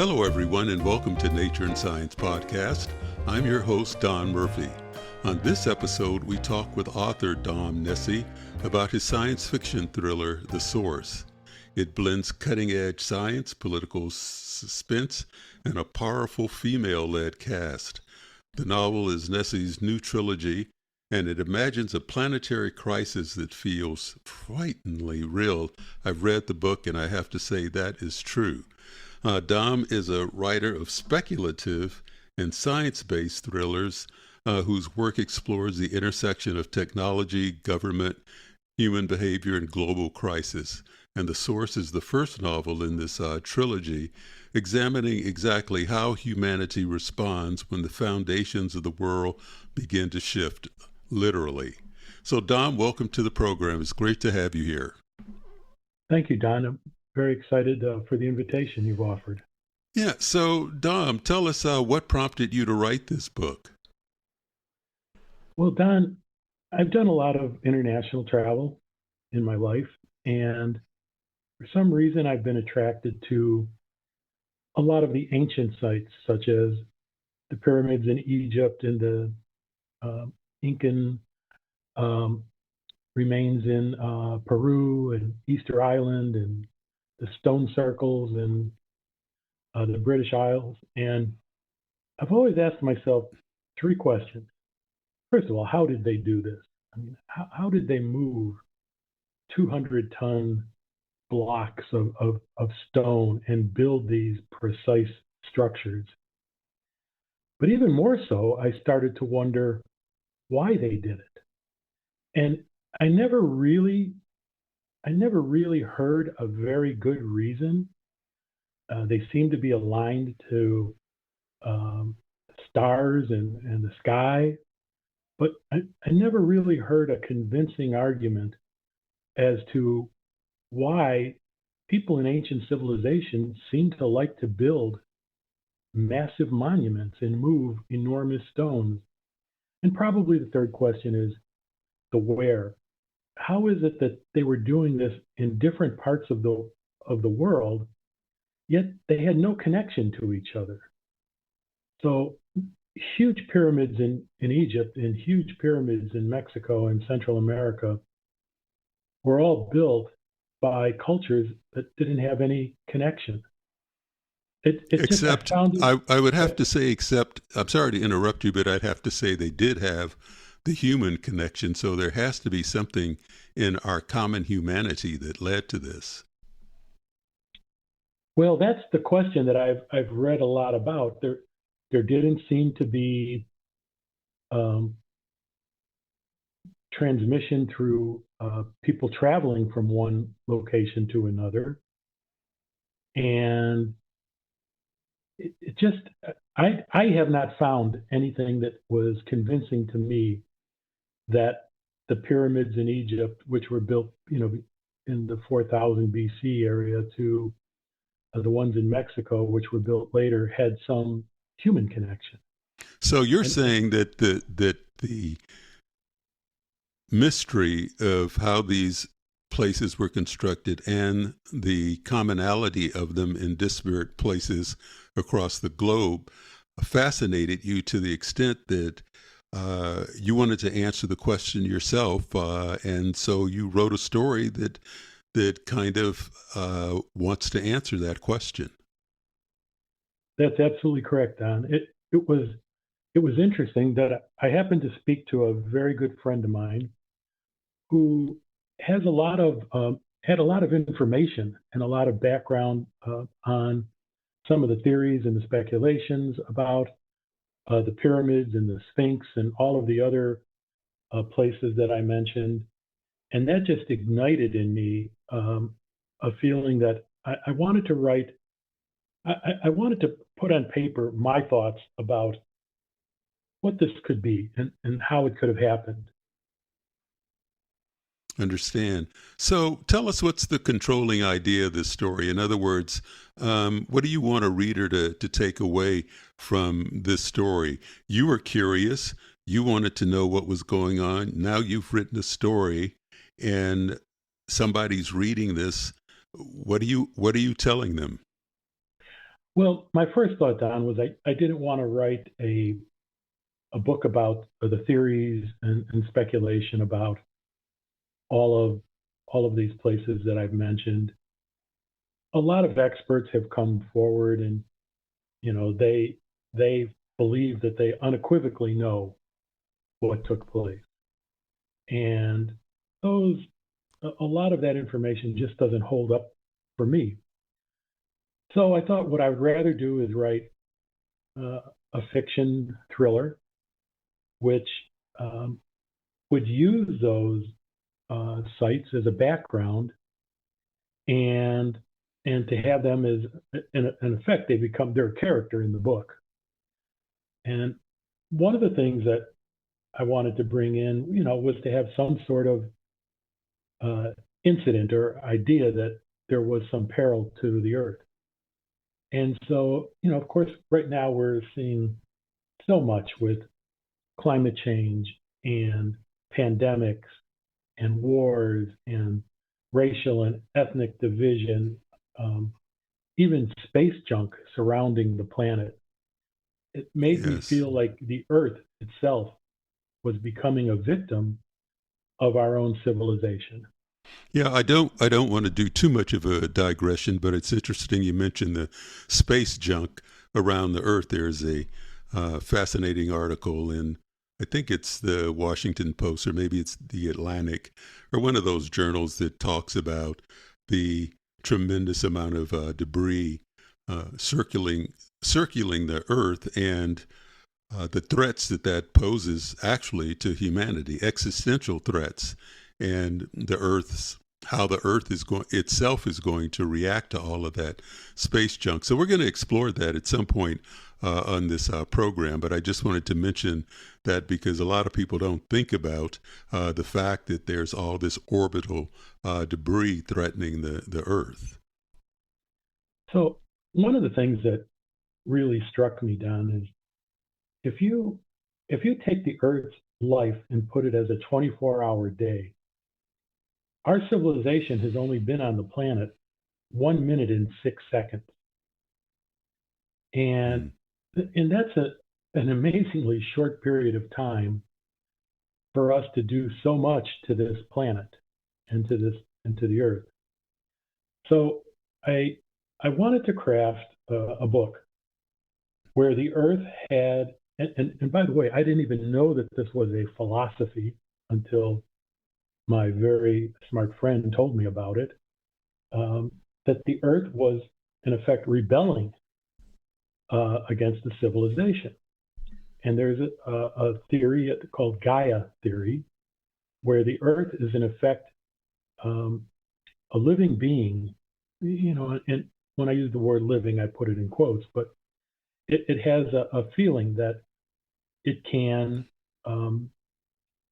Hello, everyone, and welcome to Nature and Science Podcast. I'm your host, Don Murphy. On this episode, we talk with author Dom Nessi about his science fiction thriller, The Source. It blends cutting-edge science, political suspense, and a powerful female-led cast. The novel is Nessi's new trilogy, and it imagines a planetary crisis that feels frighteningly real. I've read the book, and I have to say that is true. Dom is a writer of speculative and science-based thrillers whose work explores the intersection of technology, government, human behavior, and global crisis. And The Source is the first novel in this trilogy, examining exactly how humanity responds when the foundations of the world begin to shift, literally. So, Dom, welcome to the program. It's great to have you here. Thank you, Don. I'm very excited for the invitation you've offered. Yeah, so Dom, tell us what prompted you to write this book? Well, Don, I've done a lot of international travel in my life, and for some reason I've been attracted to a lot of the ancient sites, such as the pyramids in Egypt and the Incan remains in Peru and Easter Island and the stone circles and the British Isles. And I've always asked myself three questions. First of all, how did they do this? I mean, how did they move 200-ton blocks of stone and build these precise structures? But even more so, I started to wonder why they did it. And I never really heard a very good reason. They seem to be aligned to stars and the sky, but I never really heard a convincing argument as to why people in ancient civilizations seem to like to build massive monuments and move enormous stones. And probably the third question is the where. How is it that they were doing this in different parts of the world, yet they had no connection to each other? So huge pyramids in Egypt and huge pyramids in Mexico and Central America were all built by cultures that didn't have any connection. I would have to say, I'm sorry to interrupt you, but I'd have to say they did have the human connection. So there has to be something in our common humanity that led to this. Well, that's the question that I've read a lot about. There didn't seem to be transmission through people traveling from one location to another, and it just I have not found anything that was convincing to me that the pyramids in Egypt, which were built, in the 4000 BC area, to the ones in Mexico, which were built later, had some human connection. So you're saying that the mystery of how these places were constructed and the commonality of them in disparate places across the globe fascinated you to the extent that you wanted to answer the question yourself, and so you wrote a story that kind of wants to answer that question. That's absolutely correct, Don. It was interesting that I happened to speak to a very good friend of mine who has had a lot of information and a lot of background on some of the theories and the speculations about the pyramids and the Sphinx and all of the other places that I mentioned. And that just ignited in me a feeling that I wanted to write, I wanted to put on paper my thoughts about what this could be and how it could have happened. Understand. So tell us, what's the controlling idea of this story? In other words, what do you want a reader to take away from this story? You were curious. You wanted to know what was going on. Now you've written a story and somebody's reading this. What are you telling them? Well, my first thought, Don, was I didn't want to write a book about the theories and speculation about all of all of these places that I've mentioned. A lot of experts have come forward, and they believe that they unequivocally know what took place, and those a lot of that information just doesn't hold up for me. So I thought what I would rather do is write uh, a fiction thriller, which um, would use those sites as a background, and to have them as in effect they become their character in the book. And one of the things that I wanted to bring in, was to have some sort of uh, incident or idea that there was some peril to the earth. And so, of course, right now we're seeing so much with climate change and pandemics and wars and racial and ethnic division, um, even space junk surrounding the planet. It made me Yes. feel like the Earth itself was becoming a victim of our own civilization. Yeah, I don't want to do too much of a digression, but it's interesting you mentioned the space junk around the Earth. There's a fascinating article in, I think it's the Washington Post or maybe it's the Atlantic or one of those journals that talks about the tremendous amount of debris circulating the Earth and the threats that that poses actually to humanity, existential threats, and the Earth's how the Earth is going itself is going to react to all of that space junk. So we're going to explore that at some point on this program. But I just wanted to mention that because a lot of people don't think about the fact that there's all this orbital debris threatening the Earth. So one of the things that really struck me, Don, is if you if you take the Earth's life and put it as a 24-hour day, our civilization has only been on the planet 1 minute and 6 seconds, and Mm. that's an amazingly short period of time for us to do so much to this planet and to the Earth. So I I wanted to craft a book where the Earth had, and by the way, I didn't even know that this was a philosophy until my very smart friend told me about it. That the Earth was in effect rebelling against the civilization. And there's a theory called Gaia theory, where the Earth is in effect um, a living being. And when I use the word living, I put it in quotes, but it has a feeling that it can um,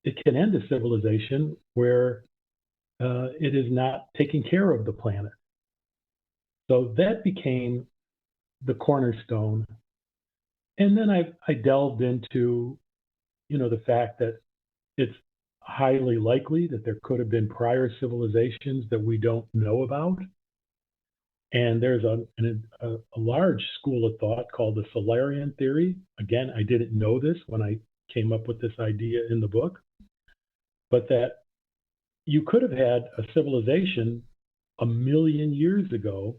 it can end a civilization where it is not taking care of the planet. So that became the cornerstone. And then I delved into, the fact that it's highly likely that there could have been prior civilizations that we don't know about. And there's a large school of thought called the Solarian theory. Again, I didn't know this when I came up with this idea in the book, but that you could have had a civilization 1 million years ago,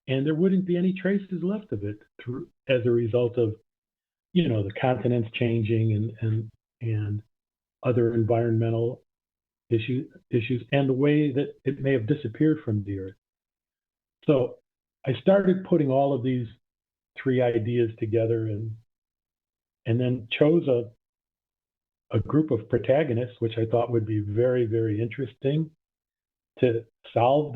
and there wouldn't be any traces left of it as a result of the continents changing and other environmental issues and the way that it may have disappeared from the earth. So I started putting all of these three ideas together, and then chose a group of protagonists, which I thought would be very, very interesting to solve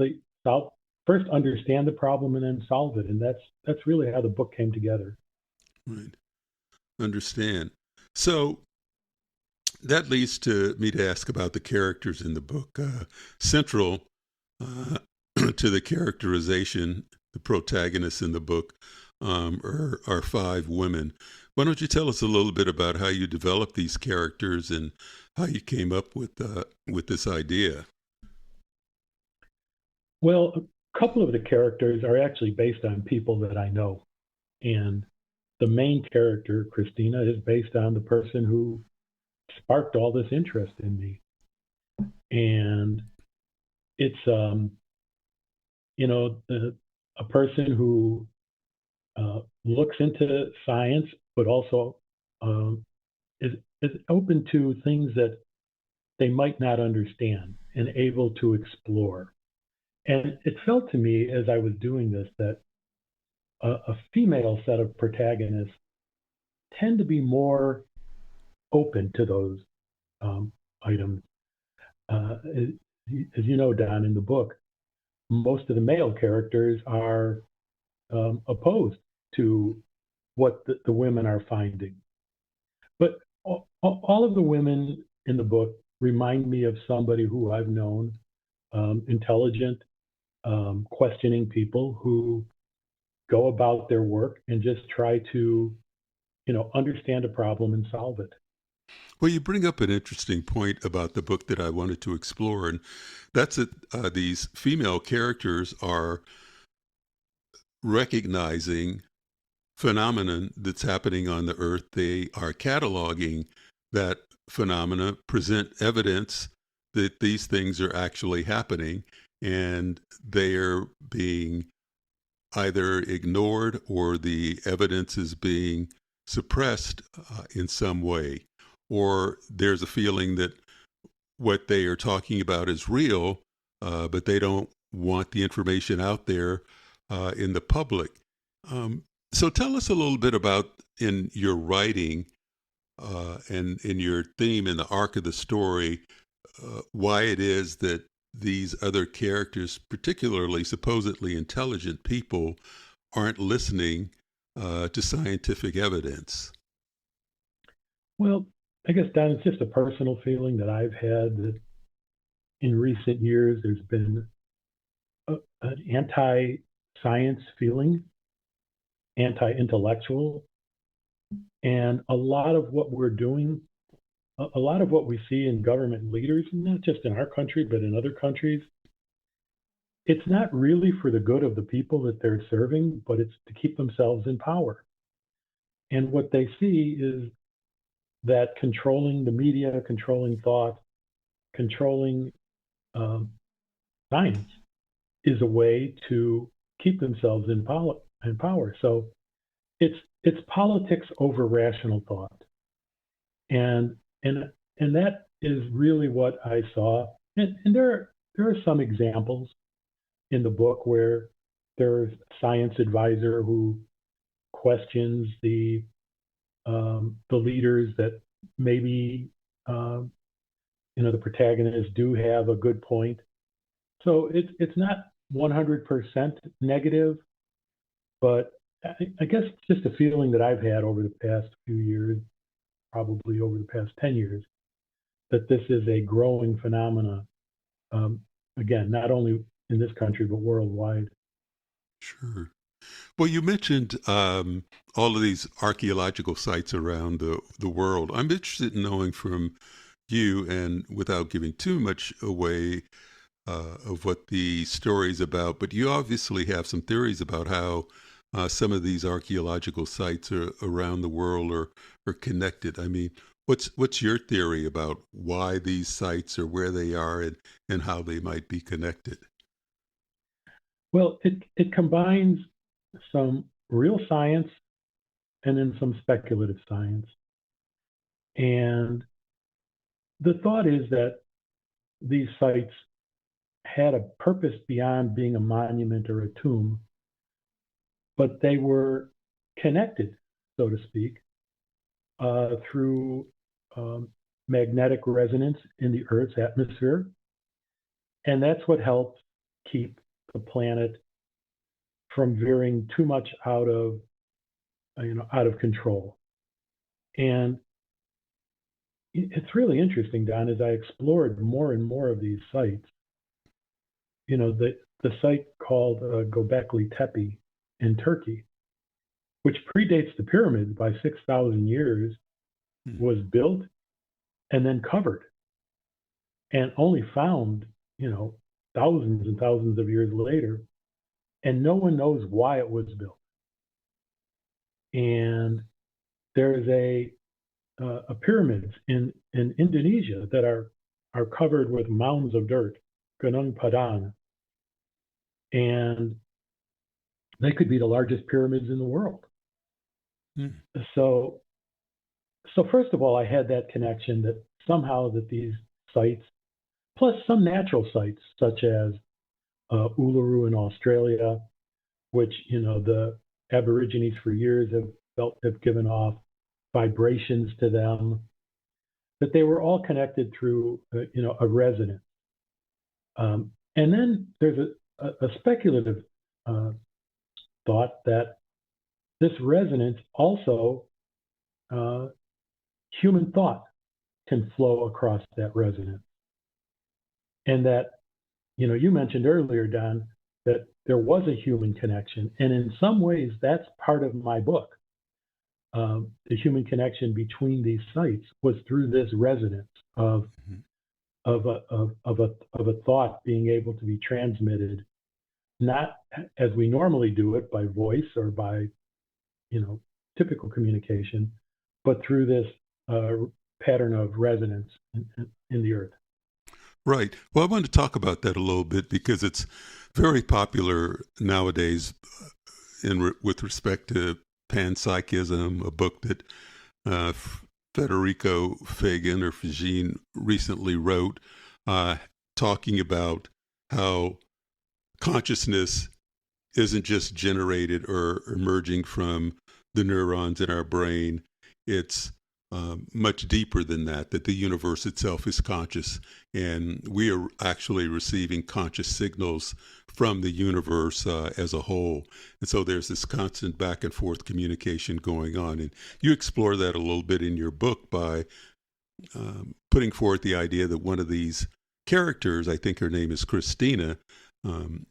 first understand the problem and then solve it. And that's really how the book came together. Right. Understand. So that leads to me to ask about the characters in the book. Central uh, to the characterization, the protagonists in the book are five women. Why don't you tell us a little bit about how you developed these characters and how you came up with this idea? Well, A couple of the characters are actually based on people that I know. And the main character, Christina, is based on the person who sparked all this interest in me. And it's, a person who looks into science, but also um, is open to things that they might not understand and able to explore. And it felt to me as I was doing this that a female set of protagonists tend to be more open to those items. As you know, Don, in the book, most of the male characters are opposed to what the women are finding. But all of the women in the book remind me of somebody who I've known, intelligent, questioning people who go about their work and just try to, understand a problem and solve it. Well, you bring up an interesting point about the book that I wanted to explore, and that's that these female characters are recognizing phenomenon that's happening on the earth. They are cataloging that phenomena, present evidence that these things are actually happening, and they are being either ignored or the evidence is being suppressed in some way. Or there's a feeling that what they are talking about is real, but they don't want the information out there in the public. So tell us a little bit about, in your writing and in your theme and the arc of the story, why it is that these other characters, particularly supposedly intelligent people, aren't listening to scientific evidence. Well, I guess, Don, it's just a personal feeling that I've had that in recent years there's been an anti-science feeling, anti-intellectual, and a lot of what we're doing, a lot of what we see in government leaders, not just in our country, but in other countries, it's not really for the good of the people that they're serving, but it's to keep themselves in power. And what they see is that controlling the media, controlling thought, controlling science is a way to keep themselves in power. So it's politics over rational thought, and that is really what I saw. And there are some examples in the book where there's a science advisor who questions the leaders that maybe the protagonists do have a good point. So it's not 100% negative, but I guess it's just a feeling that I've had over the past few years, probably over the past 10 years, that this is a growing phenomena. Again, not only in this country, but worldwide. Sure. Well, you mentioned all of these archaeological sites around the world. I'm interested in knowing from you, and without giving too much away of what the story's about, but you obviously have some theories about how some of these archaeological sites around the world are connected. I mean, what's your theory about why these sites are where they are and how they might be connected? Well, it combines some real science and then some speculative science. And the thought is that these sites had a purpose beyond being a monument or a tomb, but they were connected, so to speak, through magnetic resonance in the Earth's atmosphere. And that's what helps keep the planet from veering too much out of control. And it's really interesting, Don, as I explored more and more of these sites. The site called Göbekli Tepe in Turkey, which predates the pyramids by 6,000 years, was built and then covered, and only found, thousands and thousands of years later and no one knows why it was built. And there's a pyramids in Indonesia that are covered with mounds of dirt, Gunung Padang, and they could be the largest pyramids in the world. So first of all, I had that connection that somehow that these sites, plus some natural sites such as Uluru in Australia, which the Aborigines for years have given off vibrations to them, that they were all connected through a resonance. And then there's a speculative thought that this resonance also human thought can flow across that resonance, and that you mentioned earlier, Don, that there was a human connection, and in some ways that's part of my book. The human connection between these sites was through this resonance of a thought being able to be transmitted, not as we normally do it by voice or by typical communication, but through this pattern of resonance in the earth. Right. Well, I want to talk about that a little bit because it's very popular nowadays with respect to panpsychism, a book that Federico Fagin recently wrote, talking about how consciousness isn't just generated or emerging from the neurons in our brain. It's much deeper than that the universe itself is conscious, and we are actually receiving conscious signals from the universe as a whole. And so there's this constant back and forth communication going on. And you explore that a little bit in your book by putting forth the idea that one of these characters, I think her name is Christina,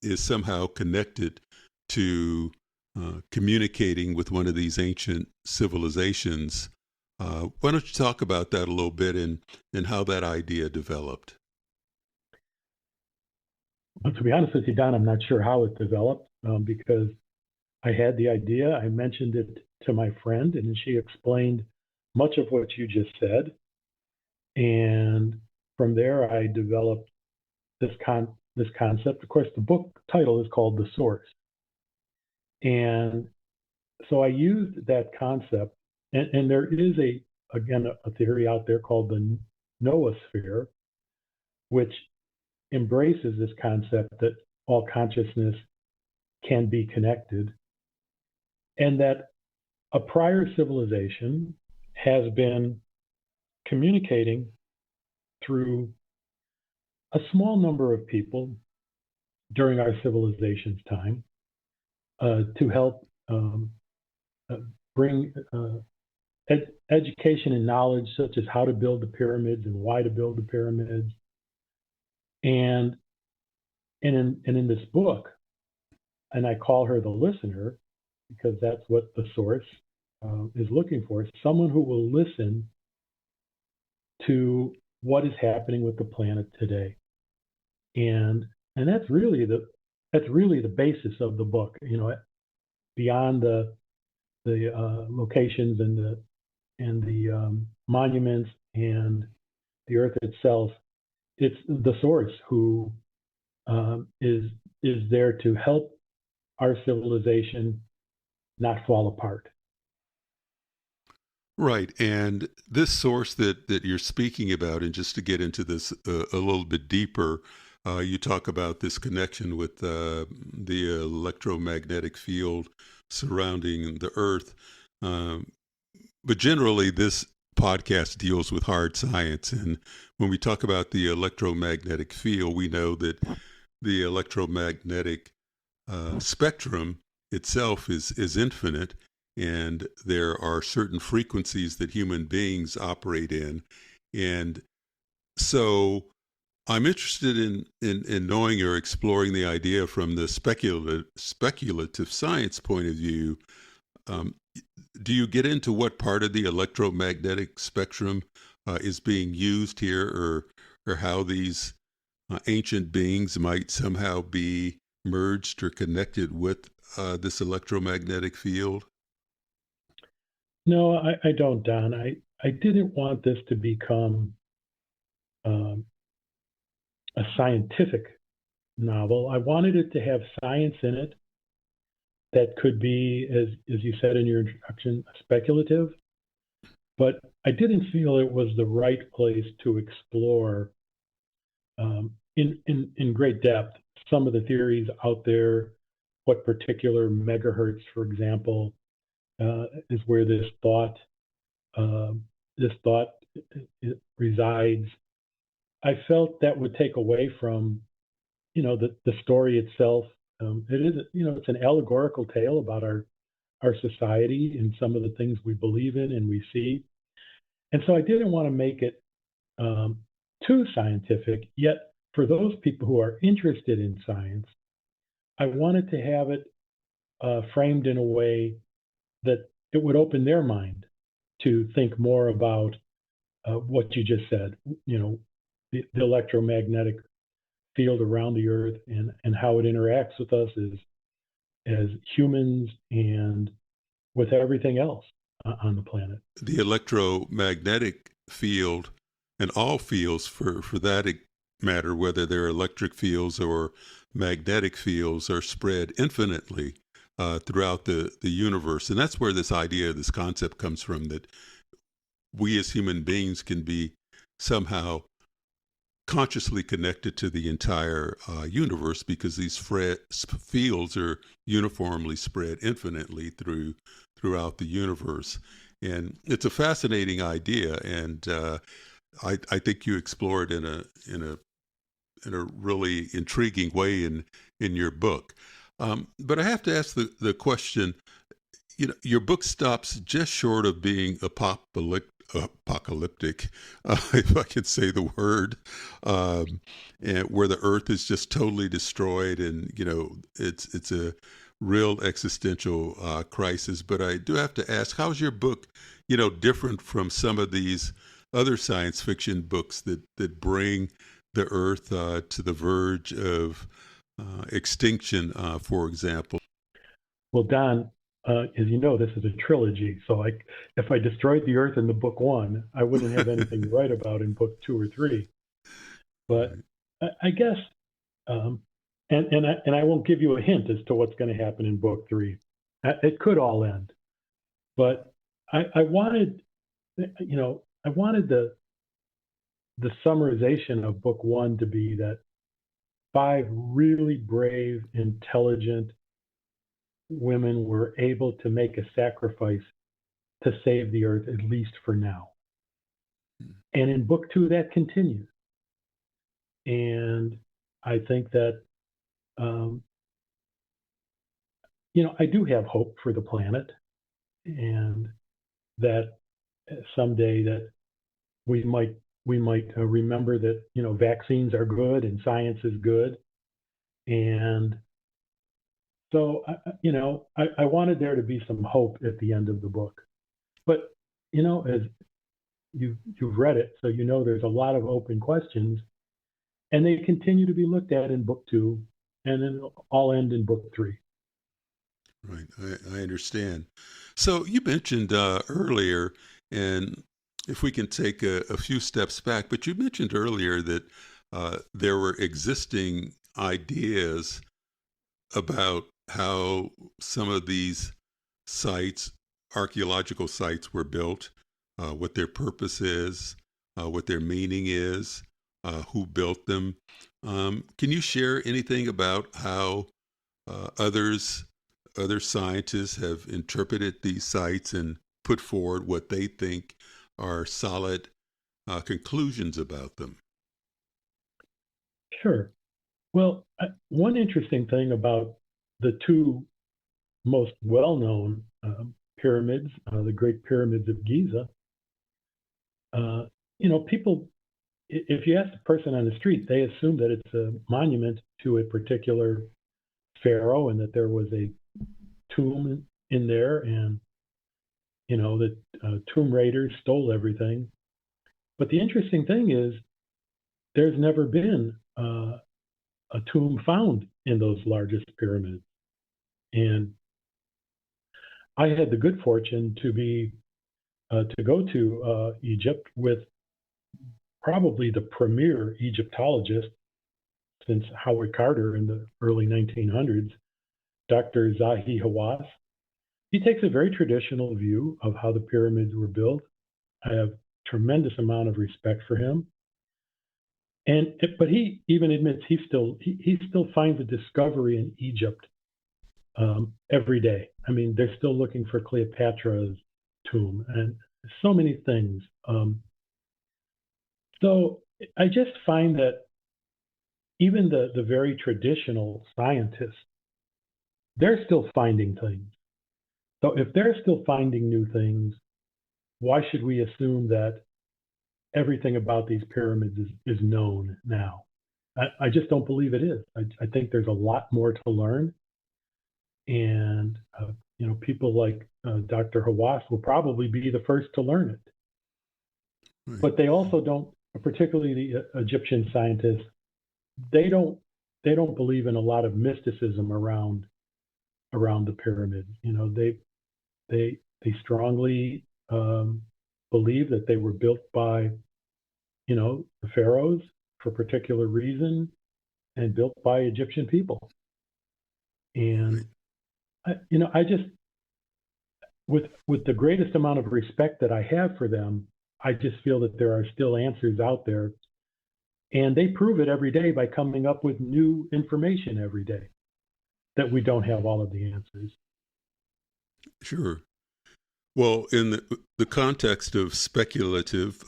is somehow connected to communicating with one of these ancient civilizations. Why don't you talk about that a little bit and how that idea developed? Well, to be honest with you, Don, I'm not sure how it developed because I had the idea. I mentioned it to my friend, and she explained much of what you just said. And from there, I developed this concept. Of course, the book title is called The Source. And so I used that concept. And there is a theory out there called the noosphere, which embraces this concept that all consciousness can be connected, and that a prior civilization has been communicating through a small number of people during our civilization's time to help bring education and knowledge, such as how to build the pyramids and why to build the pyramids. And in this book, and I call her the listener because that's what the source is looking for, someone who will listen to what is happening with the planet today. And that's really the basis of the book. Beyond the locations and the monuments and the earth itself, it's the source who is there to help our civilization not fall apart. Right. And this source that you're speaking about, and just to get into this a little bit deeper, you talk about this connection with the electromagnetic field surrounding the earth. But generally, this podcast deals with hard science. And when we talk about the electromagnetic field, we know that the electromagnetic spectrum itself is infinite, and there are certain frequencies that human beings operate in. And so I'm interested in knowing or exploring the idea from the speculative science point of view. Do you get into what part of the electromagnetic spectrum is being used here, or how these ancient beings might somehow be merged or connected with this electromagnetic field? No, I don't, Don. I didn't want this to become um, a scientific novel. I wanted it to have science in it that could be, as you said in your introduction, speculative. But I didn't feel it was the right place to explore in great depth some of the theories out there. What particular megahertz, for example, is where uh, this thought resides. I felt that would take away from the story itself. It is it's an allegorical tale about our society and some of the things we believe in and we see. And so I didn't want to make it um, too scientific. Yet for those people who are interested in science, I wanted to have it framed in a way that it would open their mind to think more about what you just said. The electromagnetic field around the Earth and how it interacts with us as humans and with everything else on the planet. The electromagnetic field and all fields for that matter, whether they're electric fields or magnetic fields, are spread infinitely throughout the universe. And that's where this idea, this concept comes from, that we as human beings can be somehow consciously connected to the entire universe, because these fields are uniformly spread infinitely throughout the universe. And it's a fascinating idea, and I think you explore it in a really intriguing way in your book. But I have to ask the question. Your book stops just short of being apocalyptic, if I can say the word, and where the Earth is just totally destroyed, and it's a real existential crisis. But I do have to ask, how's your book, different from some of these other science fiction books that bring the Earth to the verge of extinction, for example? Well, Don, as you know, this is a trilogy. So if I destroyed the Earth in the book one, I wouldn't have anything to write about in book two or three. But Right. I guess, um, and I won't give you a hint as to what's going to happen in book three. It could all end, but I wanted, I wanted the summarization of book one to be that five really brave, intelligent women were able to make a sacrifice to save the Earth, at least for now. And in book two, that continues. And I think that, um, I do have hope for the planet, and that someday that we might remember that vaccines are good and science is good, and so I wanted there to be some hope at the end of the book. But as you've read it, so there's a lot of open questions, and they continue to be looked at in book two, and then all end in book three. Right, I understand. So you mentioned earlier, and if we can take a few steps back, but you mentioned earlier that there were existing ideas about how some of these sites, archaeological sites, were built, what their purpose is, what their meaning is, who built them. Can you share anything about how uh, others, other scientists have interpreted these sites and put forward what they think are solid conclusions about them? Sure. Well, one interesting thing about the two most well-known pyramids, the Great Pyramids of Giza, uh, people, if you ask the person on the street, they assume that it's a monument to a particular pharaoh and that there was a tomb in there, and that tomb raiders stole everything. But the interesting thing is, there's never been a tomb found in those largest pyramids. And I had the good fortune to go to Egypt with probably the premier Egyptologist since Howard Carter in the early 1900s, Dr. Zahi Hawass. He takes a very traditional view of how the pyramids were built. I have tremendous amount of respect for him. But he even admits he still finds a discovery in Egypt every day. I mean, they're still looking for Cleopatra's tomb and so many things. So I just find that even the very traditional scientists, they're still finding things. So if they're still finding new things, why should we assume that everything about these pyramids is known now? I just don't believe it is. I think there's a lot more to learn. And, people like Dr. Hawass will probably be the first to learn it. Right. But they also don't, particularly the Egyptian scientists, they don't believe in a lot of mysticism around the pyramids. They strongly believe that they were built by, the pharaohs for a particular reason and built by Egyptian people. And, I just, with the greatest amount of respect that I have for them, I just feel that there are still answers out there. And they prove it every day by coming up with new information every day, that we don't have all of the answers. Sure. Well, in the context of speculative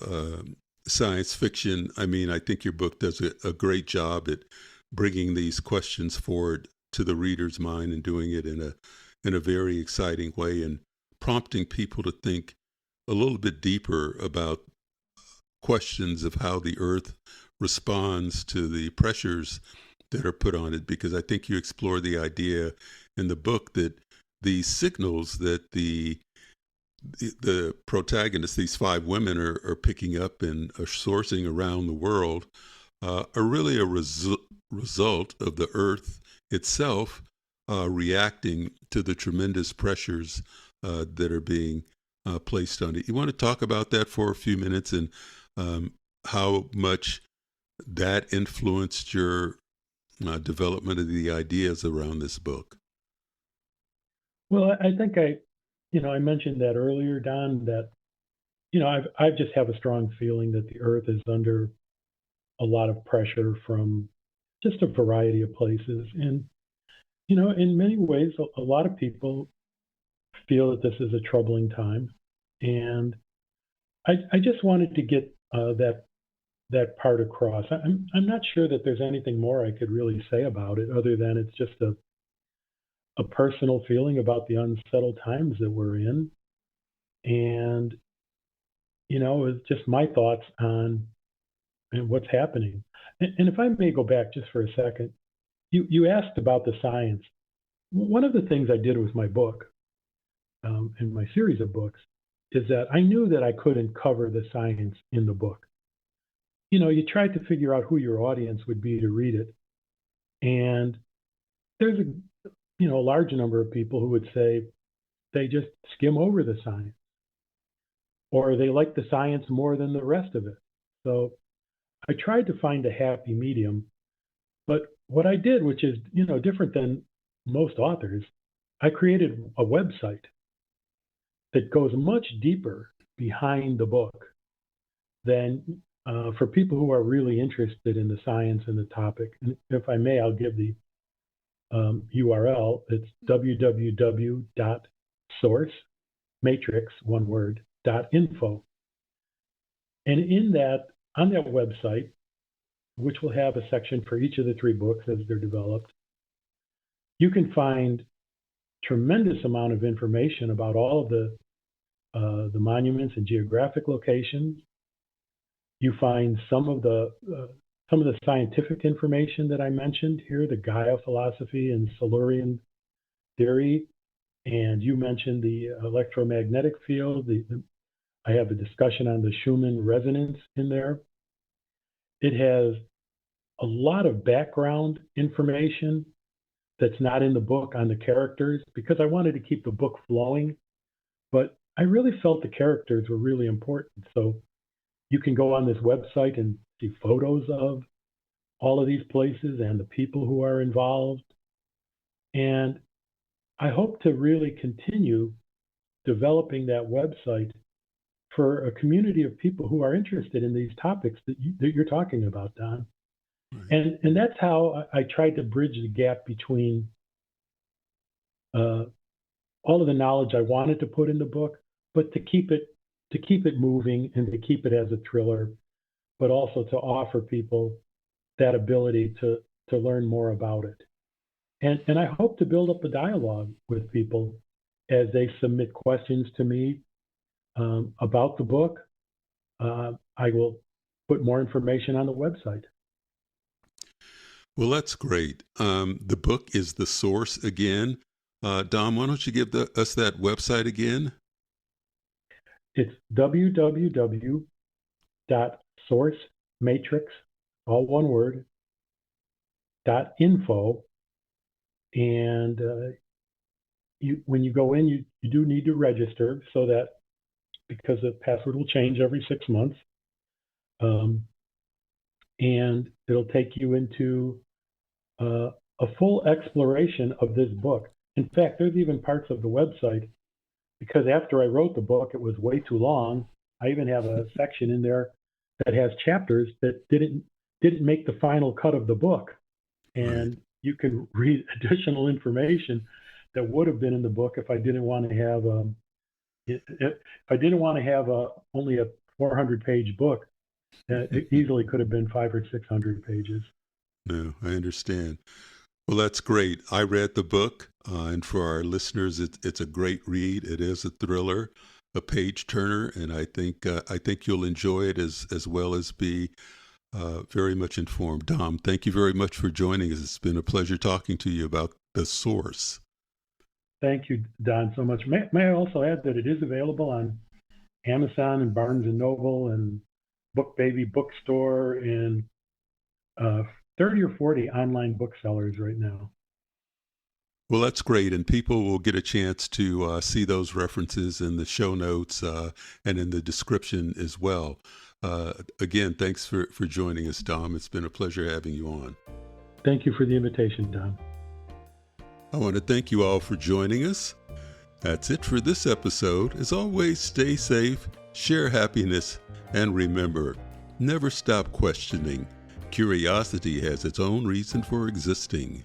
science fiction, I think your book does a great job at bringing these questions forward to the reader's mind and doing it in a very exciting way and prompting people to think a little bit deeper about questions of how the Earth responds to the pressures that are put on it, because I think you explore the idea in the book that the signals that the protagonists, these 5 women, are picking up and are sourcing around the world are really a result of the Earth itself reacting to the tremendous pressures that are being placed on it. You want to talk about that for a few minutes and how much that influenced your development of the ideas around this book? Well, I think I mentioned that earlier, Don, that, I just have a strong feeling that the Earth is under a lot of pressure from just a variety of places. And, in many ways, a lot of people feel that this is a troubling time. And I just wanted to get that part across. I'm not sure that there's anything more I could really say about it other than it's just a personal feeling about the unsettled times that we're in. And, it's just my thoughts on what's happening. And if I may go back just for a second, you asked about the science. One of the things I did with my book, in my series of books, is that I knew that I couldn't cover the science in the book. You tried to figure out who your audience would be to read it. And there's a large number of people who would say they just skim over the science, or they like the science more than the rest of it. So I tried to find a happy medium. But what I did, which is, different than most authors, I created a website that goes much deeper behind the book than for people who are really interested in the science and the topic. And if I may, I'll give the URL. It's www.sourcematrix.info. And on that website, which will have a section for each of the 3 books as they're developed, you can find tremendous amount of information about all of the monuments and geographic locations. You find some of the scientific information that I mentioned here, the Gaia philosophy and Silurian theory, and you mentioned the electromagnetic field. I have a discussion on the Schumann resonance in there. It has a lot of background information that's not in the book on the characters because I wanted to keep the book flowing. But I really felt the characters were really important. So you can go on this website and see photos of all of these places and the people who are involved. And I hope to really continue developing that website for a community of people who are interested in these topics that you're talking about, Don. Right. And that's how I tried to bridge the gap between all of the knowledge I wanted to put in the book, but to keep it moving and to keep it as a thriller, but also to offer people that ability to learn more about it. And I hope to build up a dialogue with people as they submit questions to me about the book. I will put more information on the website. Well, that's great. The book is The Source again. Dom, why don't you give us that website again? It's www.sourcematrix, all one word, .info. And when you go in, you do need to register so that because the password will change every 6 months. And it'll take you into a full exploration of this book. In fact, there's even parts of the website, because after I wrote the book, it was way too long. I even have a section in there that has chapters that didn't make the final cut of the book. And Right. you can read additional information that would have been in the book if I didn't want to have only a 400-page book. It easily could have been 500 or 600 pages. No, I understand. Well, that's great. I read the book, and for our listeners, it's a great read. It is a thriller, a page turner, and I think you'll enjoy it as well as be very much informed. Dom, thank you very much for joining us. It's been a pleasure talking to you about The Source. Thank you, Don, so much. May I also add that it is available on Amazon and Barnes & Noble and BookBaby Bookstore and 30 or 40 online booksellers right now. Well, that's great, and people will get a chance to see those references in the show notes and in the description as well. Again, thanks for joining us, Dom. It's been a pleasure having you on. Thank you for the invitation, Don. I want to thank you all for joining us. That's it for this episode. As always, stay safe, share happiness, and remember, never stop questioning. Curiosity has its own reason for existing.